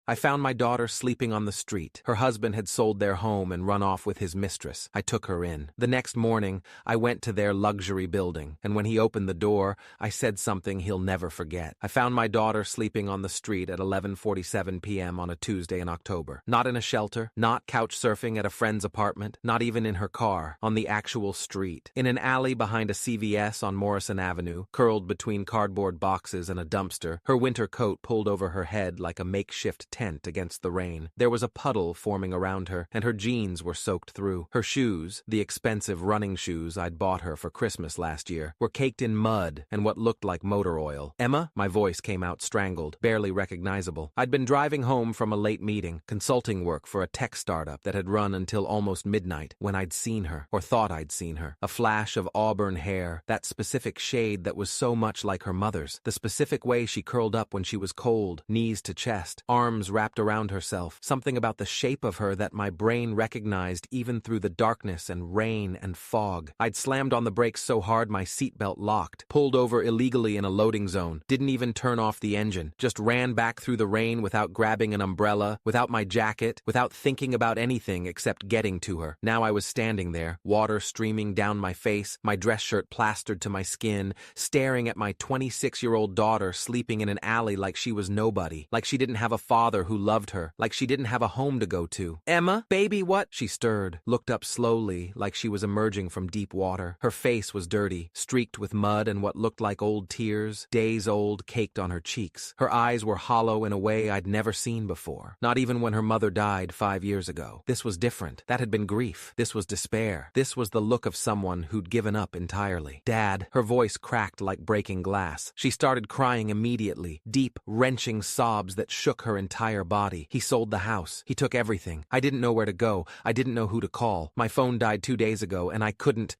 I found my daughter sleeping on the street. Her husband had sold their home and run off with his mistress. I took her in. The next morning, I went to their luxury building, and when he opened the door, I said something he'll never forget. I found my daughter sleeping on the street at 11:47 p.m. on a Tuesday in October. Not in a shelter, not couch surfing at a friend's apartment, not even in her car, on the actual street. In an alley behind a CVS on Morrison Avenue, curled between cardboard boxes and a dumpster, her winter coat pulled over her head like a makeshift tent against the rain. There was a puddle forming around her, and her jeans were soaked through. Her shoes, the expensive running shoes I'd bought her for Christmas last year, were caked in mud and what looked like motor oil. "Emma?" My voice came out strangled, barely recognizable. I'd been driving home from a late meeting, consulting work for a tech startup that had run until almost midnight, when I'd seen her, or thought I'd seen her. A flash of auburn hair, that specific shade that was so much like her mother's, the specific way she curled up when she was cold, knees to chest, arms wrapped around herself, something about the shape of her that my brain recognized even through the darkness and rain and fog. I'd slammed on the brakes so hard my seatbelt locked, pulled over illegally in a loading zone, didn't even turn off the engine, just ran back through the rain without grabbing an umbrella, without my jacket, without thinking about anything except getting to her. Now I was standing there, water streaming down my face, my dress shirt plastered to my skin, staring at my 26-year-old daughter sleeping in an alley like she was nobody, like she didn't have a father who loved her, like she didn't have a home to go to. "Emma? Baby, what?" She stirred, looked up slowly like she was emerging from deep water. Her face was dirty, streaked with mud and what looked like old tears, days old, caked on her cheeks. Her eyes were hollow in a way I'd never seen before, not even when her mother died 5 years ago. This was different. That had been grief. This was despair. This was the look of someone who'd given up entirely. "Dad," her voice cracked like breaking glass. She started crying immediately, deep, wrenching sobs that shook her entire body. "He sold the house. He took everything. I didn't know where to go. I didn't know who to call. My phone died 2 days ago, and I couldn't.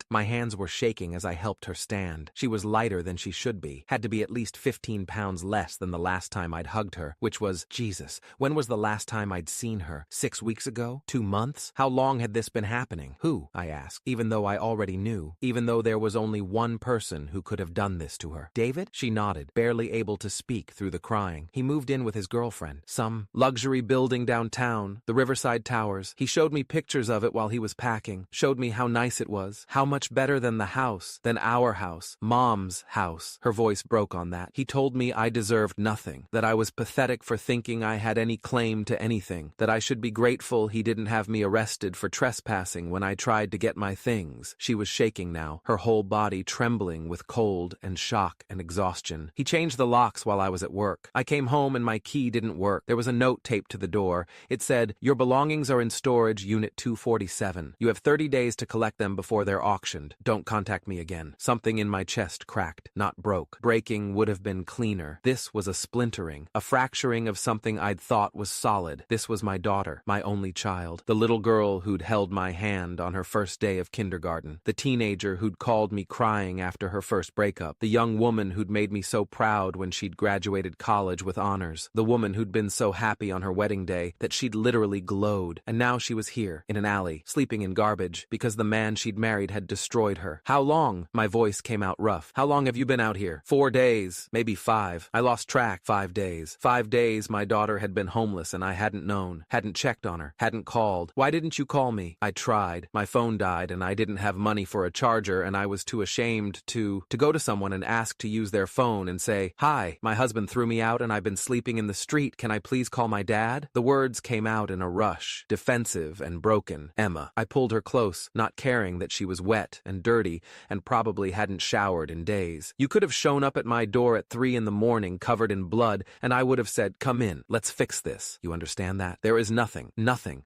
My hands were shaking as I helped her stand. She was lighter than she should be. Had to be at least 15 pounds less than the last time I'd hugged her, which was, Jesus, when was the last time I'd seen her? 6 weeks ago? 2 months? How long had this been happening? Who? I asked, even though I already knew, even though there was only one person who could have done this to her. "David?" She nodded, barely able to speak through the crying. "He moved in with his girlfriend. Some luxury building downtown, the Riverside Towers. He showed me pictures of it while he was packing, showed me how nice it was, how much better than the house, than our house, Mom's house." Her voice broke on that. "He told me I deserved nothing, that I was pathetic for thinking I had any claim to anything, that I should be grateful he didn't have me arrested for trespassing when I tried to get my things." She was shaking now, her whole body trembling with cold and shock and exhaustion. "He changed the locks while I was at work. I came home and my key didn't work. There was a note taped to the door. It said, 'Your belongings are in storage, Unit 247. You have 30 days to collect them before they're auctioned. Don't contact me again.'" Something in my chest cracked, not broke. Breaking would have been cleaner. This was a splintering, a fracturing of something I'd thought was solid. This was my daughter, my only child, the little girl who'd held my hand on her first day of kindergarten, the teenager who'd called me crying after her first breakup, the young woman who'd made me so proud when she'd graduated college with honors, the woman who'd been so happy on her wedding day that she'd literally glowed, and now she was here, in an alley, sleeping in garbage, because the man she'd married had destroyed her. "How long?" My voice came out rough. "How long have you been out here?" 4 days, maybe 5. I lost track. 5 days. 5 days my daughter had been homeless and I hadn't known, hadn't checked on her, hadn't called. "Why didn't you call me?" I tried. My phone died and I didn't have money for a charger and I was too ashamed to go to someone and ask to use their phone and say, "Hi, my husband threw me out and I've been sleeping in the street. Can I please call my dad?" The words came out in a rush, defensive and broken. "Emma." I pulled her close, not caring that she was wet and dirty and probably hadn't showered in days. "You could have shown up at my door at 3 in the morning covered in blood and I would have said, 'Come in, let's fix this.' You understand that? There is nothing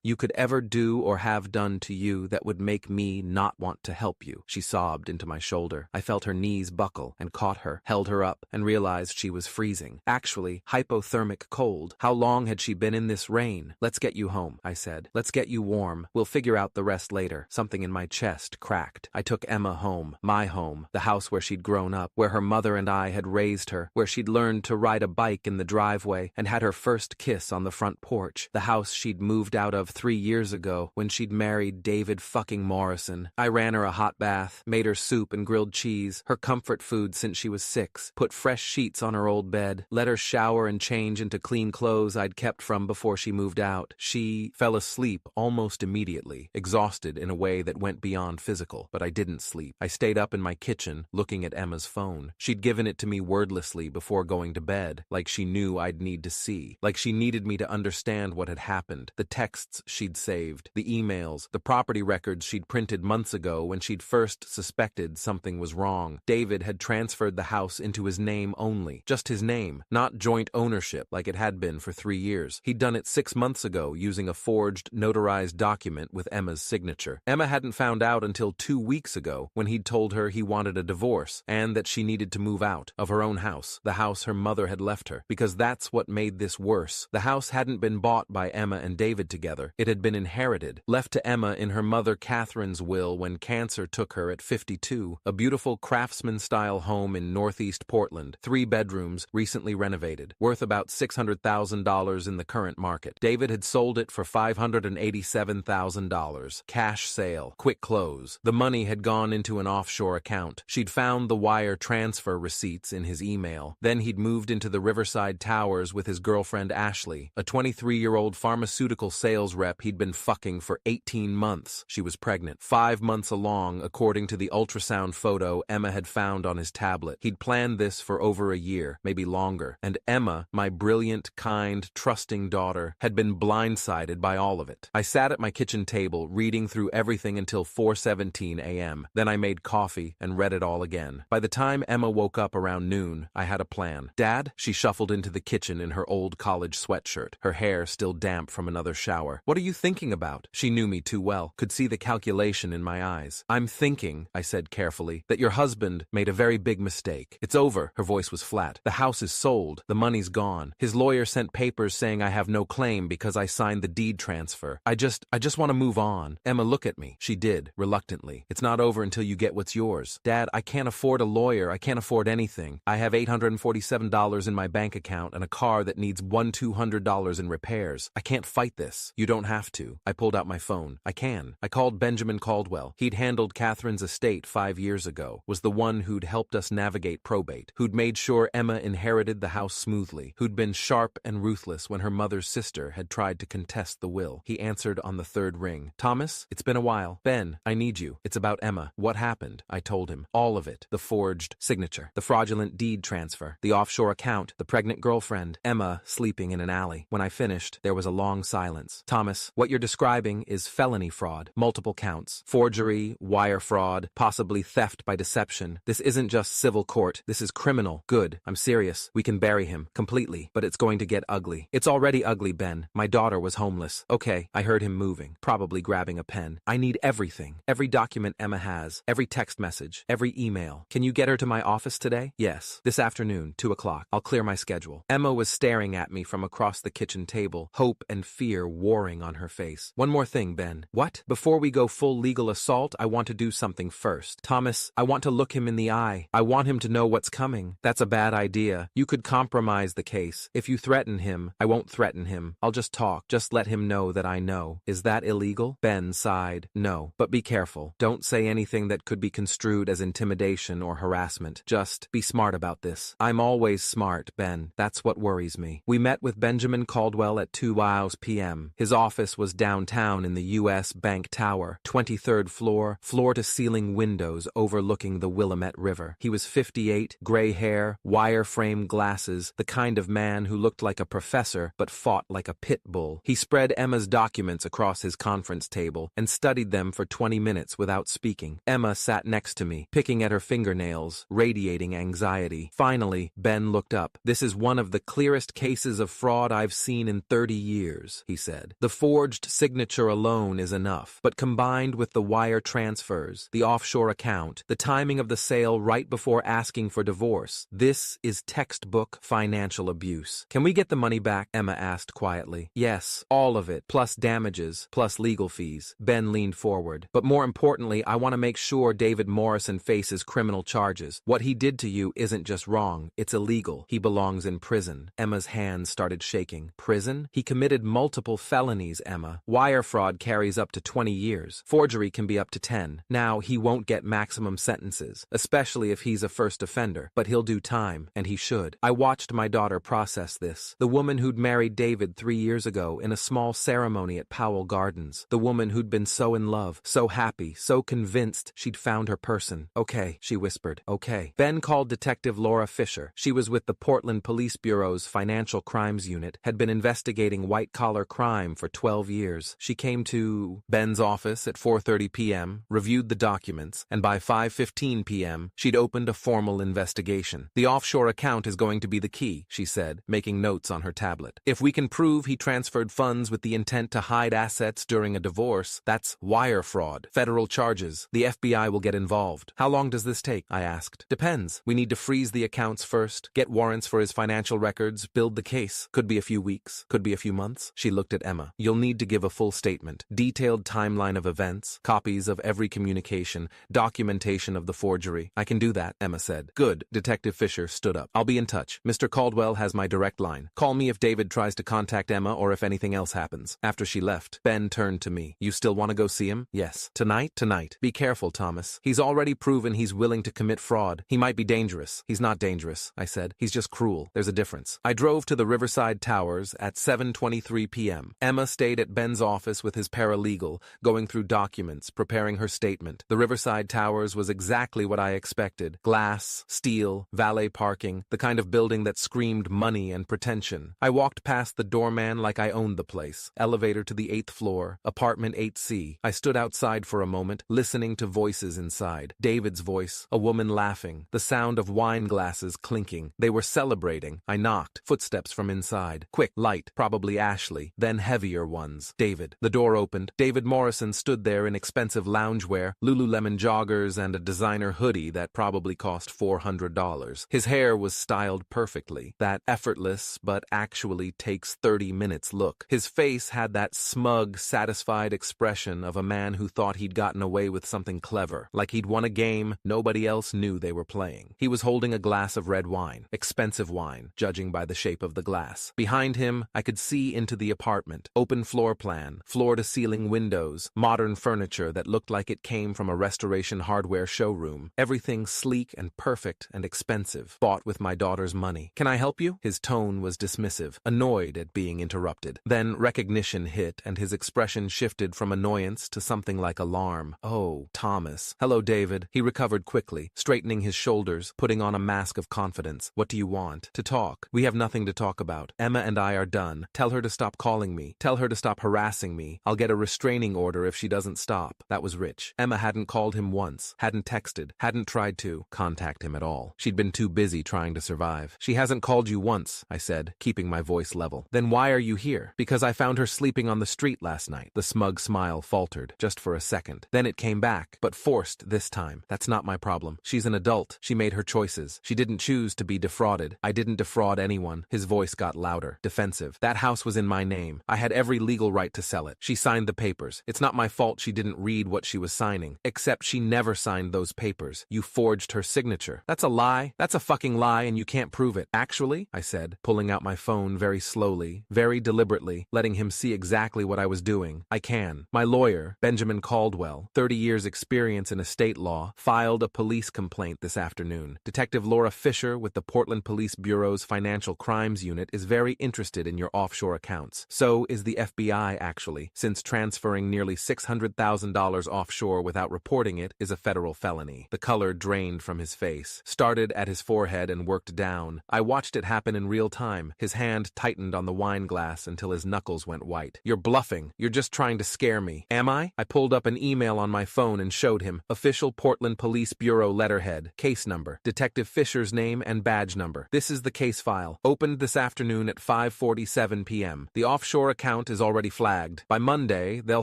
you could ever do or have done to you that would make me not want to help you." She sobbed into my shoulder. I felt her knees buckle and caught her, held her up, and realized she was freezing. Actually, hypothermic cold. How long had she been in this rain? "Let's get you home," I said. "Let's get you warm. We'll figure out the rest later." Something in my chest cracked. I took Emma home, my home, the house where she'd grown up, where her mother and I had raised her, where she'd learned to ride a bike in the driveway and had her first kiss on the front porch, the house she'd moved out of 3 years ago when she'd married David fucking Morrison. I ran her a hot bath, made her soup and grilled cheese, her comfort food since she was 6, put fresh sheets on her old bed, let her shower and change into clean clean clothes I'd kept from before she moved out. She fell asleep almost immediately, exhausted in a way that went beyond physical. But I didn't sleep. I stayed up in my kitchen, looking at Emma's phone. She'd given it to me wordlessly before going to bed, like she knew I'd need to see, like she needed me to understand what had happened. The texts she'd saved, the emails, the property records she'd printed months ago when she'd first suspected something was wrong. David had transferred the house into his name only, just his name, not joint ownership like it had been for 3 years. He'd done it 6 months ago using a forged, notarized document with Emma's signature. Emma hadn't found out until 2 weeks ago when he'd told her he wanted a divorce and that she needed to move out of her own house, the house her mother had left her, because that's what made this worse. The house hadn't been bought by Emma and David together. It had been inherited, left to Emma in her mother Catherine's will when cancer took her at 52, a beautiful craftsman-style home in northeast Portland, 3 bedrooms, recently renovated, worth about $600,000 in the current market. David had sold it for $587,000. Cash sale, quick close. The money had gone into an offshore account. She'd found the wire transfer receipts in his email. Then he'd moved into the Riverside Towers with his girlfriend Ashley, a 23-year-old pharmaceutical sales rep he'd been fucking for 18 months. She was pregnant, 5 months along, according to the ultrasound photo Emma had found on his tablet. He'd planned this for over a year, maybe longer, and Emma, my brilliant, kind, trusting daughter, had been blindsided by all of it. I sat at my kitchen table, reading through everything until 4:17 a.m. Then I made coffee and read it all again. By the time Emma woke up around noon, I had a plan. Dad? She shuffled into the kitchen in her old college sweatshirt, her hair still damp from another shower. What are you thinking about? She knew me too well, could see the calculation in my eyes. I'm thinking, I said carefully, that your husband made a very big mistake. It's over. Her voice was flat. The house is sold. The money's gone. His lawyer sent papers saying I have no claim because I signed the deed transfer. I just want to move on. Emma, look at me. She did, reluctantly. It's not over until you get what's yours. Dad, I can't afford a lawyer. I can't afford anything. I have $847 in my bank account and a car that needs $200 in repairs. I can't fight this. You don't have to. I pulled out my phone. I can. I called Benjamin Caldwell. He'd handled Catherine's estate 5 years ago, was the one who'd helped us navigate probate, who'd made sure Emma inherited the house smoothly, who'd been sharp and ruthless when her mother's sister had tried to contest the will. He answered on the 3rd ring. Thomas, it's been a while. Ben, I need you. It's about Emma. What happened? I told him. All of it. The forged signature, the fraudulent deed transfer, the offshore account, the pregnant girlfriend, Emma sleeping in an alley. When I finished, there was a long silence. Thomas, what you're describing is felony fraud, multiple counts, forgery, wire fraud, possibly theft by deception. This isn't just civil court. This is criminal. Good. I'm serious. We can bury him completely, but it's going to get ugly. It's already ugly, Ben. My daughter was homeless. Okay, I heard him moving, probably grabbing a pen. I need everything. Every document Emma has, every text message, every email. Can you get her to my office today? Yes. This afternoon, 2 o'clock. I'll clear my schedule. Emma was staring at me from across the kitchen table, hope and fear warring on her face. One more thing, Ben. What? Before we go full legal assault, I want to do something first. Thomas, I want to look him in the eye. I want him to know what's coming. That's a bad idea. You could compromise the case. If you threaten him, I won't threaten him. I'll just talk. Just let him know that I know. Is that illegal? Ben sighed. No. But be careful. Don't say anything that could be construed as intimidation or harassment. Just be smart about this. I'm always smart, Ben. That's what worries me. We met with Benjamin Caldwell at 2 p.m. His office was downtown in the U.S. Bank Tower, 23rd floor, floor-to-ceiling windows overlooking the Willamette River. He was 58, gray hair, wire-frame glasses, the kind of man who looked like a professor but fought like a pit bull. He spread Emma's documents across his conference table and studied them for 20 minutes without speaking. Emma sat next to me, picking at her fingernails, radiating anxiety. Finally, Ben looked up. This is one of the clearest cases of fraud I've seen in 30 years, he said. The forged signature alone is enough, but combined with the wire transfers, the offshore account, the timing of the sale right before asking for divorce, this is textbook financial abuse. Can we get the money back? Emma asked quietly. Yes, all of it, plus damages, plus legal fees. Ben leaned forward. But more importantly, I want to make sure David Morrison faces criminal charges. What he did to you isn't just wrong, it's illegal. He belongs in prison. Emma's hands started shaking. Prison? He committed multiple felonies, Emma. Wire fraud carries up to 20 years. Forgery can be up to 10. Now, he won't get maximum sentences, especially if he's a first offender, but he'll do time, and he should. I watched my daughter process this. Alice, the woman who'd married David 3 years ago in a small ceremony at Powell Gardens. The woman who'd been so in love, so happy, so convinced she'd found her person. Okay, she whispered. Okay. Ben called Detective Laura Fisher. She was with the Portland Police Bureau's Financial Crimes Unit, had been investigating white-collar crime for 12 years. She came to Ben's office at 4:30 p.m., reviewed the documents, and by 5:15 p.m., she'd opened a formal investigation. The offshore account is going to be the key, she said, making notes on her tablet. If we can prove he transferred funds with the intent to hide assets during a divorce, that's wire fraud. Federal charges. The FBI will get involved. How long does this take? I asked. Depends. We need to freeze the accounts first, get warrants for his financial records, build the case. Could be a few weeks, could be a few months. She looked at Emma. You'll need to give a full statement, detailed timeline of events, copies of every communication, documentation of the forgery. I can do that, Emma said. Good. Detective Fisher stood up. I'll be in touch. Mr. Caldwell has my direct line. Call me if David tries to contact Emma or if anything else happens. After she left, Ben turned to me. You still want to go see him? Yes. Tonight? Tonight. Be careful, Thomas. He's already proven he's willing to commit fraud. He might be dangerous. He's not dangerous, I said. He's just cruel. There's a difference. I drove to the Riverside Towers at 7:23 p.m. Emma stayed at Ben's office with his paralegal, going through documents, preparing her statement. The Riverside Towers was exactly what I expected. Glass, steel, valet parking, the kind of building that screamed money and pretension. I walked past the doorman like I owned the place. Elevator to the 8th floor, apartment 8C. I stood outside for a moment, listening to voices inside. David's voice, a woman laughing, the sound of wine glasses clinking. They were celebrating. I knocked. Footsteps from inside. Quick, light, probably Ashley, then heavier ones. David. The door opened. David Morrison stood there in expensive loungewear, Lululemon joggers, and a designer hoodie that probably cost $400. His hair was styled perfectly. That effortless, but actually takes 30 minutes look. His face had that smug, satisfied expression of a man who thought he'd gotten away with something clever, like he'd won a game nobody else knew they were playing. He was holding a glass of red wine, expensive wine, judging by the shape of the glass. Behind him, I could see into the apartment. Open floor plan, floor-to-ceiling windows, modern furniture that looked like it came from a restoration hardware showroom. Everything sleek and perfect and expensive, bought with my daughter's money. Can I help you? His tone was dismissive, annoyed at being interrupted. Then recognition hit, and his expression shifted from annoyance to something like alarm. Oh, Thomas. Hello, David. He recovered quickly, straightening his shoulders, putting on a mask of confidence. What do you want? To talk. We have nothing to talk about. Emma and I are done. Tell her to stop calling me. Tell her to stop harassing me. I'll get a restraining order if she doesn't stop. That was rich. Emma hadn't called him once, hadn't texted, hadn't tried to contact him at all. She'd been too busy trying to survive. She hasn't called you once, I said, keeping my voice level. Then why are you here? Because I found her sleeping on the street last night. The smug smile faltered, just for a second. Then it came back, but forced this time. That's not my problem. She's an adult. She made her choices. She didn't choose to be defrauded. I didn't defraud anyone. His voice got louder, defensive. That house was in my name. I had every legal right to sell it. She signed the papers. It's not my fault she didn't read what she was signing. Except she never signed those papers. You forged her signature. That's a lie. That's a fucking lie, and you can't prove it. Actually, I said, pulling out my phone very slowly, very deliberately, letting him see exactly what I was doing. I can. My lawyer, Benjamin Caldwell, 30 years experience in estate law, filed a police complaint this afternoon. Detective Laura Fisher with the Portland Police Bureau's Financial Crimes Unit is very interested in your offshore accounts. So is the FBI, actually, since transferring nearly $600,000 offshore without reporting it is a federal felony. The color drained from his face, started at his forehead and worked down. I watched it happen in real time. His hand tightened on the wine glass until his knuckles went white. You're bluffing. You're just trying to scare me. Am I? I pulled up an email on my phone and showed him. Official Portland Police Bureau letterhead. Case number. Detective Fisher's name and badge number. This is the case file. Opened this afternoon at 5:47 p.m. The offshore account is already flagged. By Monday, they'll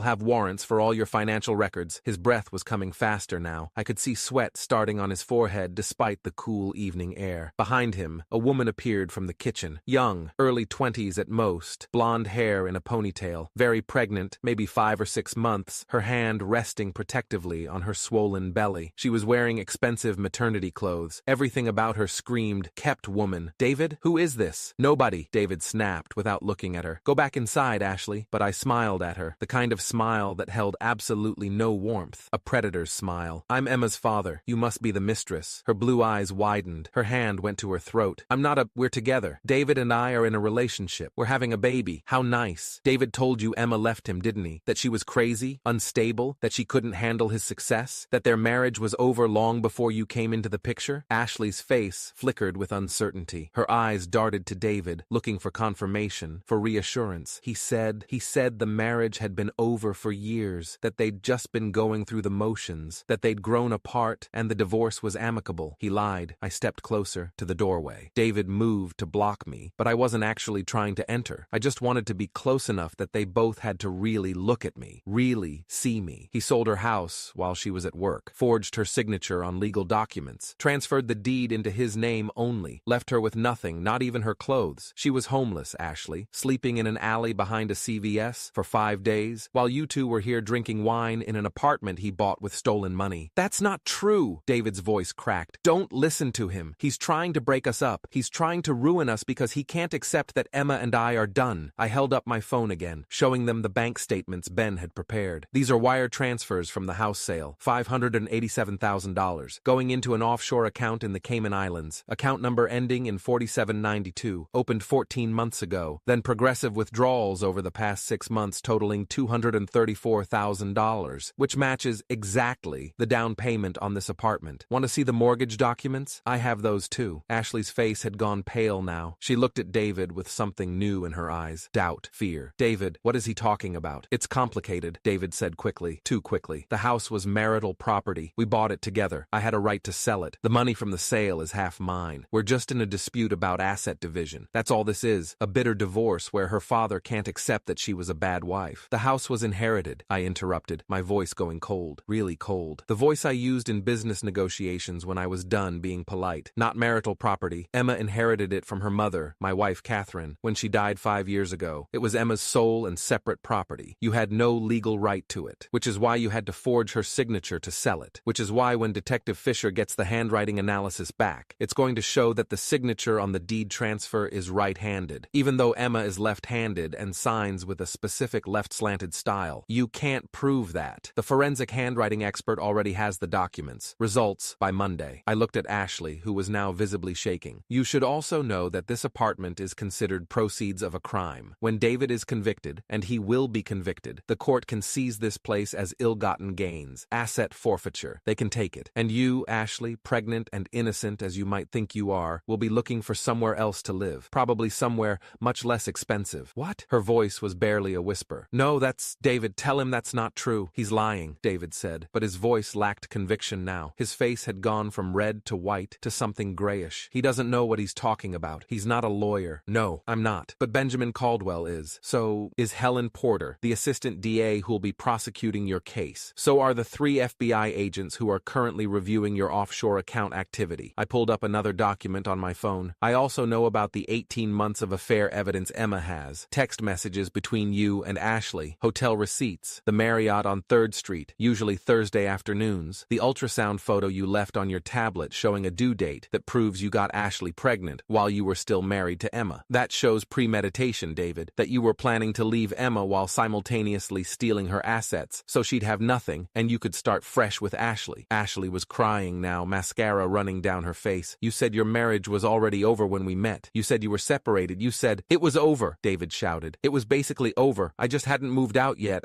have warrants for all your financial records. His breath was coming faster now. I could see sweat starting on his forehead despite the cool evening air. Behind him, a woman appeared from the kitchen. Young, early 20s at most, blonde hair in a ponytail, very pregnant, maybe 5 or 6 months, her hand resting protectively on her swollen belly. She was wearing expensive maternity clothes. Everything about her screamed, kept woman. David, who is this? Nobody, David snapped without looking at her. Go back inside, Ashley. But I smiled at her, the kind of smile that held absolutely no warmth, a predator's smile. I'm Emma's father. You must be the mistress. Her blue eyes widened. Her hand went to her throat. I'm not a... We're together. David David and I are in a relationship. We're having a baby. How nice. David told you Emma left him, didn't he? That she was crazy, unstable, that she couldn't handle his success, that their marriage was over long before you came into the picture? Ashley's face flickered with uncertainty. Her eyes darted to David, looking for confirmation, for reassurance. He said the marriage had been over for years, that they'd just been going through the motions, that they'd grown apart, and the divorce was amicable. He lied. I stepped closer to the doorway. David moved to block me, but I wasn't actually trying to enter. I just wanted to be close enough that they both had to really look at me, really see me. He sold her house while she was at work, forged her signature on legal documents, transferred the deed into his name only, left her with nothing, not even her clothes. She was homeless, Ashley, sleeping in an alley behind a CVS for 5 days, while you two were here drinking wine in an apartment he bought with stolen money. That's not true, David's voice cracked. Don't listen to him. He's trying to break us up. He's trying to ruin us because he can't accept that Emma and I are done. I held up my phone again, showing them the bank statements Ben had prepared. These are wire transfers from the house sale, $587,000, going into an offshore account in the Cayman Islands, account number ending in 4792, opened 14 months ago, then progressive withdrawals over the past 6 months totaling $234,000, which matches exactly the down payment on this apartment. Want to see the mortgage documents? I have those too. Ashley's face had gone pale now. She looked at David with something new in her eyes. Doubt, fear. David, what is he talking about? It's complicated, David said quickly, too quickly. The house was marital property. We bought it together. I had a right to sell it. The money from the sale is half mine. We're just in a dispute about asset division. That's all this is. A bitter divorce where her father can't accept that she was a bad wife. The house was inherited, I interrupted, my voice going cold, really cold. The voice I used in business negotiations when I was done being polite. Not marital property. Emma inherited it from her mother, my wife Catherine, when she died 5 years ago. It was Emma's sole and separate property. You had no legal right to it, which is why you had to forge her signature to sell it, which is why when Detective Fisher gets the handwriting analysis back, it's going to show that the signature on the deed transfer is right-handed, even though Emma is left-handed and signs with a specific left-slanted style. You can't prove that. The forensic handwriting expert already has the documents. Results by Monday. I looked at Ashley, who was now visibly shaking. You should also know that this apartment is considered proceeds of a crime. When David is convicted, and he will be convicted, the court can seize this place as ill-gotten gains, asset forfeiture. They can take it. And you, Ashley, pregnant and innocent as you might think you are, will be looking for somewhere else to live, probably somewhere much less expensive. What? Her voice was barely a whisper. No, David, tell him that's not true. He's lying, David said, but his voice lacked conviction now. His face had gone from red to white to something grayish. He doesn't know what he's talking about. He's not a lawyer. No, I'm not. But Benjamin Caldwell is. So is Helen Porter, the assistant DA who'll be prosecuting your case. So are the 3 FBI agents who are currently reviewing your offshore account activity. I pulled up another document on my phone. I also know about the 18 months of affair evidence Emma has, text messages between you and Ashley, hotel receipts, the Marriott on 3rd Street, usually Thursday afternoons, the ultrasound photo you left on your tablet showing a due date that proves you got Ashley pregnant while you were still married to Emma. That shows premeditation, David, that you were planning to leave Emma while simultaneously stealing her assets so she'd have nothing and you could start fresh with Ashley. Ashley was crying now, mascara running down her face. You said your marriage was already over when we met. You said you were separated. You said, it was over, David shouted. It was basically over. I just hadn't moved out yet.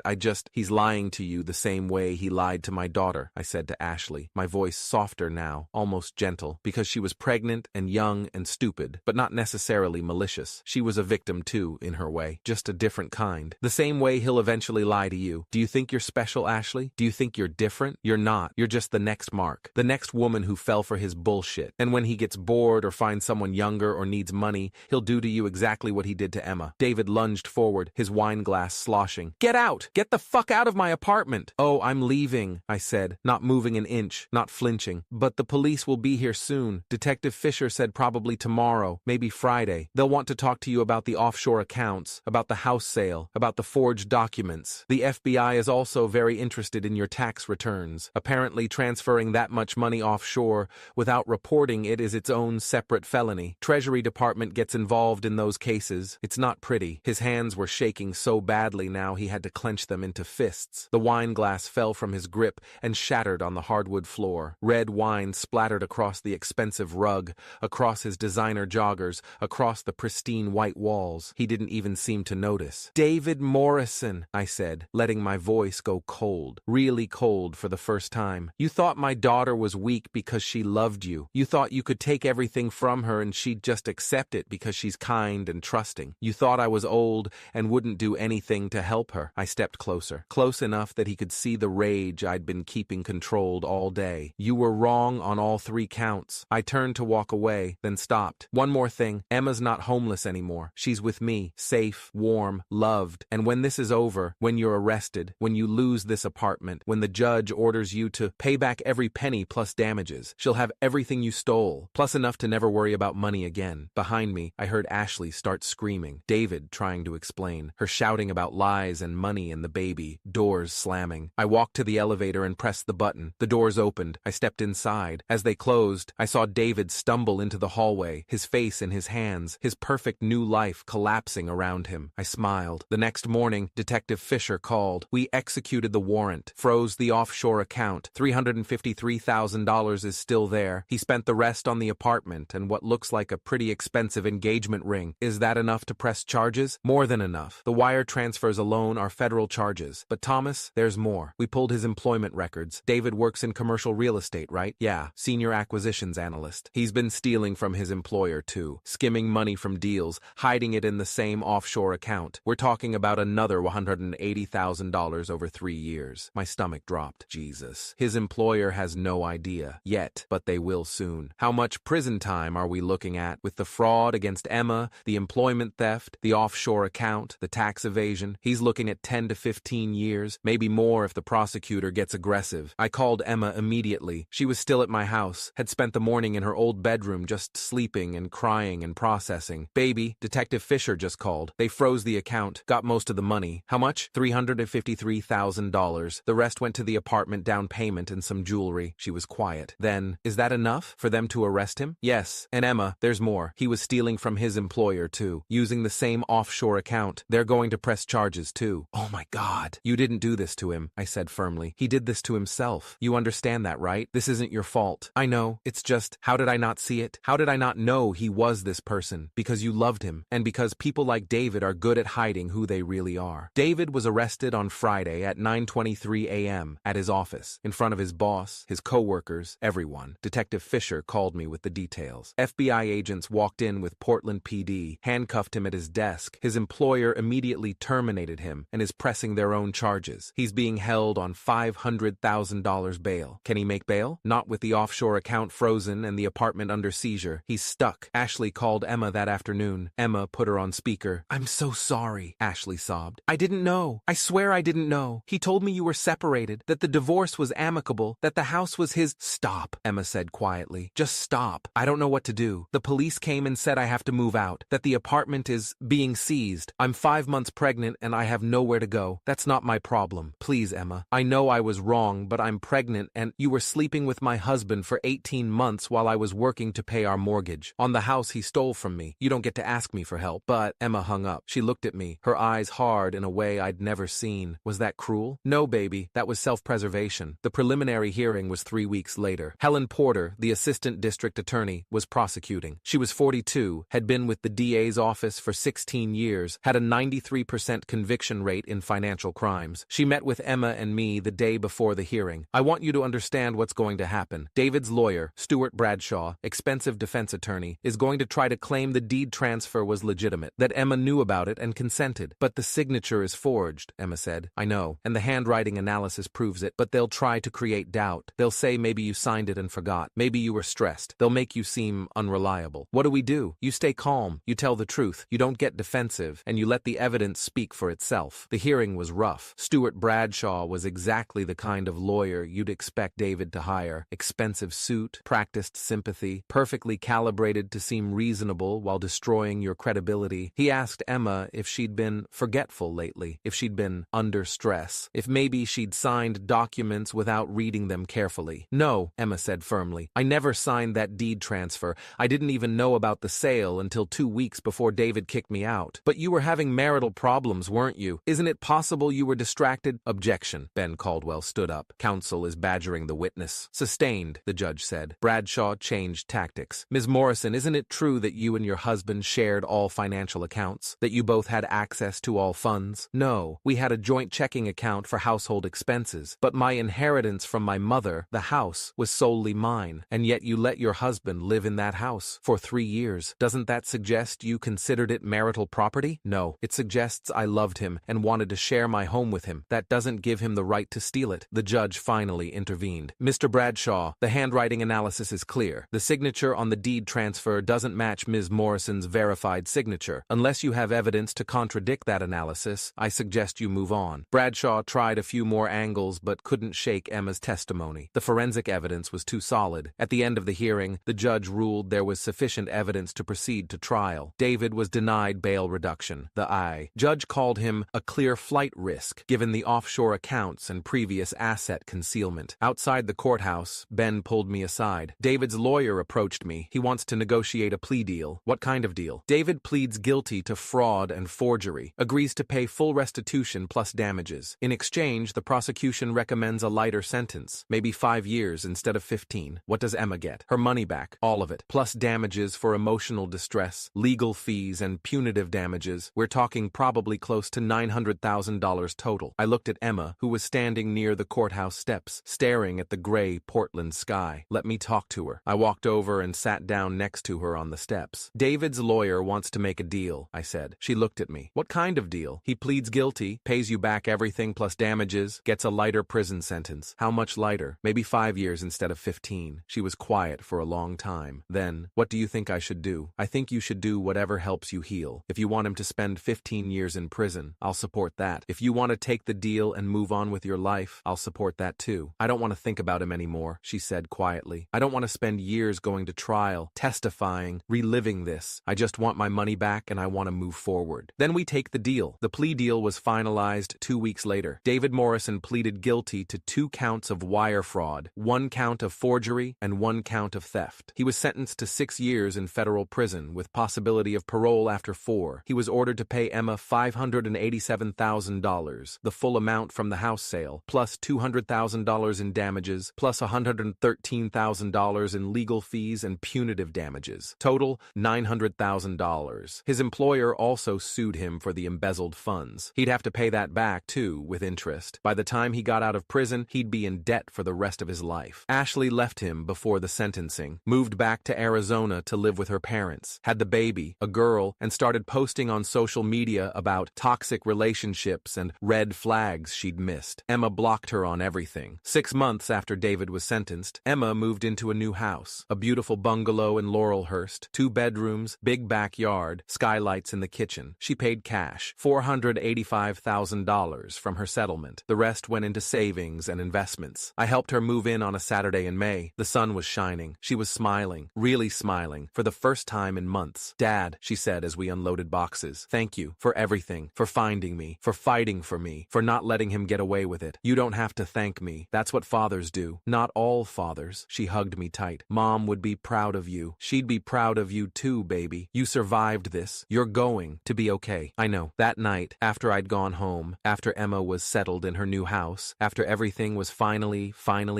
He's lying to you the same way he lied to my daughter, I said to Ashley, my voice softer now, almost gentle, because she was pregnant and young and stupid, but not necessarily malicious. She was a victim too, in her way, just a different kind. The same way he'll eventually lie to you. Do you think you're special, Ashley? Do you think you're different? You're not. You're just the next Mark, the next woman who fell for his bullshit. And when he gets bored or finds someone younger or needs money, he'll do to you exactly what he did to Emma. David lunged forward, his wine glass sloshing. Get out! Get the fuck out of my apartment! Oh, I'm leaving, I said, not moving an inch, not flinching. But the police will be here soon. Detective Fisher said probably tomorrow, maybe Friday. They'll want to talk to you about the offshore accounts, about the house sale, about the forged documents. The FBI is also very interested in your tax returns. Apparently transferring that much money offshore without reporting it is its own separate felony. Treasury Department gets involved in those cases. It's not pretty. His hands were shaking so badly now he had to clench them into fists. The wine glass fell from his grip and shattered on the hardwood floor. Red wine splattered across the expensive rug, across his designer joggers, stairs, across the pristine white walls. He didn't even seem to notice. "David Morrison," I said, letting my voice go cold, really cold for the first time. "You thought my daughter was weak because she loved you. You thought you could take everything from her and she'd just accept it because she's kind and trusting. You thought I was old and wouldn't do anything to help her." I stepped closer, close enough that he could see the rage I'd been keeping controlled all day. "You were wrong on all 3 counts. I turned to walk away, then stopped. "One more thing. Emma's not homeless anymore. She's with me, safe, warm, loved. And when this is over, when you're arrested, when you lose this apartment, when the judge orders you to pay back every penny plus damages, she'll have everything you stole, plus enough to never worry about money again." Behind me, I heard Ashley start screaming, David trying to explain, her shouting about lies and money and the baby, doors slamming. I walked to the elevator and pressed the button. The doors opened. I stepped inside. As they closed, I saw David stumble into the hallway, his face in his hands, his perfect new life collapsing around him. I smiled. The next morning, Detective Fisher called. "We executed the warrant, froze the offshore account. $353,000 is still there. He spent the rest on the apartment and what looks like a pretty expensive engagement ring. Is that enough to press charges?" "More than enough. The wire transfers alone are federal charges. But Thomas, there's more. We pulled his employment records. David works in commercial real estate, right?" "Yeah, senior acquisitions analyst. He's been stealing from his employer too, skimming money from deals, hiding it in the same offshore account. We're talking about another $180,000 over 3 years." My stomach dropped. Jesus. His employer has no idea yet, but they will soon. How much prison time are we looking at with the fraud against Emma, the employment theft, the offshore account, the tax evasion? He's looking at 10 to 15 years, maybe more if the prosecutor gets aggressive. I called Emma immediately. She was still at my house, had spent the morning in her old bedroom just sleeping and crying and processing. "Baby, Detective Fisher just called. They froze the account, got most of the money." "How much?" $353,000. The rest went to the apartment down payment and some jewelry. She was quiet. Then, "Is that enough for them to arrest him?" "Yes. And Emma, there's more. He was stealing from his employer too, using the same offshore account. They're going to press charges too." "Oh my God." "You didn't do this to him," I said firmly. "He did this to himself. You understand that, right? This isn't your fault." "I know. It's just, how did I not see it? How did I not know he was this person? Because you loved him, and because people like David are good at hiding who they really are." David was arrested on Friday at 9:23 a.m. at his office, in front of his boss, his co-workers, everyone. Detective Fisher called me with the details. FBI agents walked in with Portland PD, handcuffed him at his desk. His employer immediately terminated him and is pressing their own charges. He's being held on $500,000 bail. Can he make bail? Not with the offshore account frozen and the apartment under seizure. He's stuck. Ashley called Emma that afternoon. Emma put her on speaker. "I'm so sorry," Ashley sobbed. "I didn't know. I swear I didn't know. He told me you were separated, that the divorce was amicable, that the house was his—" "Stop," Emma said quietly. "Just stop. I don't know what to do. The police came and said I have to move out, that the apartment is being seized. I'm 5 months pregnant and I have nowhere to go. That's not my problem. Please, Emma. I know I was wrong, but I'm pregnant and you were sleeping with my husband for 18 months while I was working to pay our mortgage on the house he stole from me. You don't get to ask me for help." "But," Emma hung up. She looked at me, her eyes hard in a way I'd never seen. "Was that cruel?" "No, baby. That was self-preservation." The preliminary hearing was 3 weeks later. Helen Porter, the assistant district attorney, was prosecuting. She was 42, had been with the DA's office for 16 years, had a 93% conviction rate in financial crimes. She met with Emma and me the day before the hearing. "I want you to understand what's going to happen. David's lawyer, Stuart Bradshaw, expensive defense attorney, is going to try to claim the deed transfer was legitimate, that Emma knew about it and consented. But the signature is forged," Emma said. "I know, and the handwriting analysis proves it, but they'll try to create doubt. They'll say maybe you signed it and forgot. Maybe you were stressed. They'll make you seem unreliable. What do? You stay calm, you tell the truth, you don't get defensive, and you let the evidence speak for itself." The hearing was rough. Stuart Bradshaw was exactly the kind of lawyer you'd expect David to hire. Expensive suit, practiced sympathy, perfectly calibrated to seem reasonable while destroying your credibility. He asked Emma if she'd been forgetful lately, if she'd been under stress, if maybe she'd signed documents without reading them carefully. "No," Emma said firmly. "I never signed that deed transfer. I didn't even know about the sale until 2 weeks before David kicked me out." "But you were having marital problems, weren't you? Isn't it possible you were distracted?" "Objection." Ben Caldwell stood up. "Counsel is badgering the witness." "Sustained," the judge said. Bradshaw changed tactics. "Ms. Morrison, isn't it true true that you and your husband shared all financial accounts? That you both had access to all funds? No, we had a joint checking account for household expenses, but my inheritance from my mother, the house, was solely mine, and yet you let your husband live in that house for 3 years. Doesn't that suggest you considered it marital property? No, it suggests I loved him and wanted to share my home with him. That doesn't give him the right to steal it. The judge finally intervened. Mr. Bradshaw, the handwriting analysis is clear. The signature on the deed transfer doesn't match Ms. Morrison's verified signature. Unless you have evidence to contradict that analysis, I suggest you move on. Bradshaw tried a few more angles but couldn't shake Emma's testimony. The forensic evidence was too solid. At the end of the hearing, the judge ruled there was sufficient evidence to proceed to trial. David was denied bail reduction. The judge called him a clear flight risk, given the offshore accounts and previous asset concealment. Outside the courthouse, Ben pulled me aside. David's lawyer approached me. He wants to negotiate a plea deal. What kind of deal? David pleads guilty to fraud and forgery, agrees to pay full restitution plus damages. In exchange, the prosecution recommends a lighter sentence, maybe 5 years instead of 15. What does Emma get? Her money back, all of it, plus damages for emotional distress, legal fees, and punitive damages. We're talking probably close to $900,000 total. I looked at Emma, who was standing near the courthouse steps, staring at the gray Portland sky. Let me talk to her. I walked over and sat down next to her on the steps. David's lawyer wants to make a deal, I said. She looked at me. What kind of deal? He pleads guilty, pays you back everything plus damages, gets a lighter prison sentence. How much lighter? Maybe 5 years instead of 15. She was quiet for a long time. Then, what do you think I should do? I think you should do whatever helps you heal. If you want him to spend 15 years in prison, I'll support that. If you want to take the deal and move on with your life, I'll support that too. I don't want to think about him anymore, she said quietly. I don't want to spend years going to trial, testifying, reliving this. I just want my money back and I want to move forward. Then we take the deal. The plea deal was finalized 2 weeks later. David Morrison pleaded guilty to 2 counts of wire fraud, 1 count of forgery, and 1 count of theft. He was sentenced to 6 years in federal prison with possibility of parole after 4. He was ordered to pay Emma $587,000, the full amount from the house sale, plus $200,000 in damages, plus $113,000 in legal fees and punitive damages. Total, $900,000. His employer also sued him for the embezzled funds. He'd have to pay that back, too, with interest. By the time he got out of prison, he'd be in debt for the rest of his life. Ashley left him before the sentencing, moved back to Arizona to live with her parents, had the baby, a girl, and started posting on social media about toxic relationships and red flags she'd missed. Emma blocked her on everything. 6 months after David was sentenced, Emma moved into a new house, a beautiful bungalow in Laurelhurst, 2 bedrooms, big backyard, skylights in the kitchen. She paid cash, $485,000 from her settlement. The rest went into savings and investments. I helped her move in on a Saturday in May. The sun was shining. She was smiling, really smiling, for the first time in months. "Dad," she said as we unloaded boxes, "thank you for everything, for finding me, for fighting for me, for not letting him get away with it. You don't have to thank me. That's what fathers do. Not all fathers." She hugged me tight. "Mom would be proud of you. She'd be proud of you too, baby. You survived this. You're going to be okay." I know. That night, after I'd gone home, after Emma was settled in her new house, after everything was finally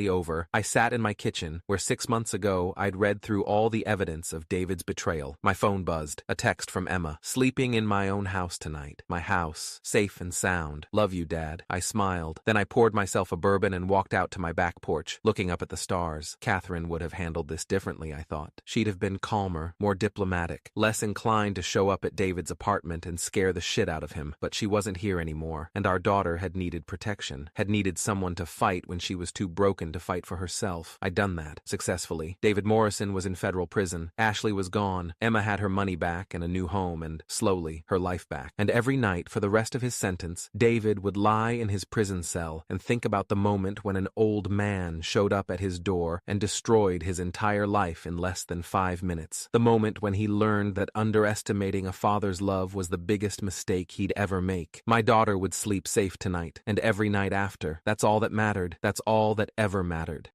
over, I sat in my kitchen where 6 months ago I'd read through all the evidence of David's betrayal. My phone buzzed. A text from Emma. "Sleeping in my own house tonight. My house, safe and sound. Love you, Dad." I smiled. Then I poured myself a bourbon and walked out to my back porch, looking up at the stars. Catherine would have handled this differently, I thought. She'd have been calmer, more diplomatic, less inclined to show up at David's apartment and scare the shit out of him. But she wasn't here anymore, and our daughter had needed protection, had needed someone to fight when she was too broken to fight for herself. I'd done that, successfully. David Morrison was in federal prison. Ashley was gone. Emma had her money back and a new home and, slowly, her life back. And every night, for the rest of his sentence, David would lie in his prison cell and think about the moment when an old man showed up at his door and destroyed his entire life in less than 5 minutes. The moment when he learned that underestimating a father's love was the biggest mistake he'd ever make. My daughter would sleep safe tonight, and every night after. That's all that mattered. That's all that ever mattered.